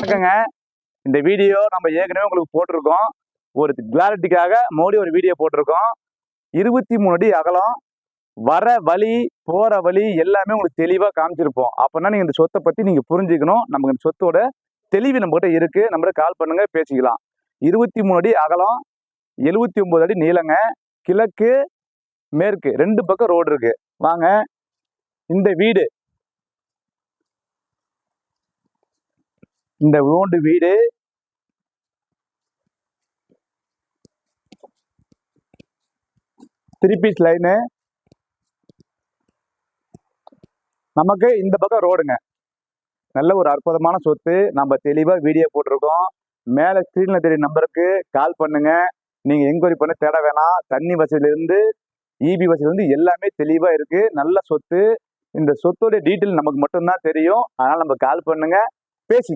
வணக்கங்க. இந்த வீடியோ நம்ம ஏற்கனவே உங்களுக்கு போட்டிருக்கோம். ஒரு கிளாரிட்டிக்காக மறுபடியும் ஒரு வீடியோ போட்டிருக்கோம். 23 அடி அகலம், வர வழி போற வழி எல்லாமே உங்களுக்கு தெளிவா காமிச்சிருப்போம். அப்பனா நீங்க இந்த சொத்தை பத்தி நீங்க புரிஞ்சுக்கணும். நமக்கு இந்த சொத்தோட தெளிவு நம்மகிட்ட இருக்கு. நம்மகிட்ட கால் பண்ணுங்க, பேசிக்கலாம். 23 அடி அகலம், 79 அடி நீளங்க. கிழக்கு மேற்கு 2 பக்கம் ரோடு இருக்கு. வாங்க, இந்த வீடு, இந்த ஓண்டு வீடு 3 பீஸ் லைனு. நமக்கு இந்த பக்கம் ரோடுங்க. நல்ல ஒரு அற்புதமான சொத்து. நம்ம தெளிவா வீடியோ போட்டிருக்கோம். மேல ஸ்கிரீன்ல தெரிய நம்பருக்கு கால் பண்ணுங்க. நீங்க என்கொயரி பண்ண தேட வேணாம். தண்ணி வசதியிலிருந்து இபி வசதியிலிருந்து எல்லாமே தெளிவா இருக்கு. நல்ல சொத்து. இந்த சொத்தோட டீட்டெயில் நமக்கு மட்டும்தான் தெரியும். அதனால நம்ம கால் பண்ணுங்க, பேசிக்கலாம்.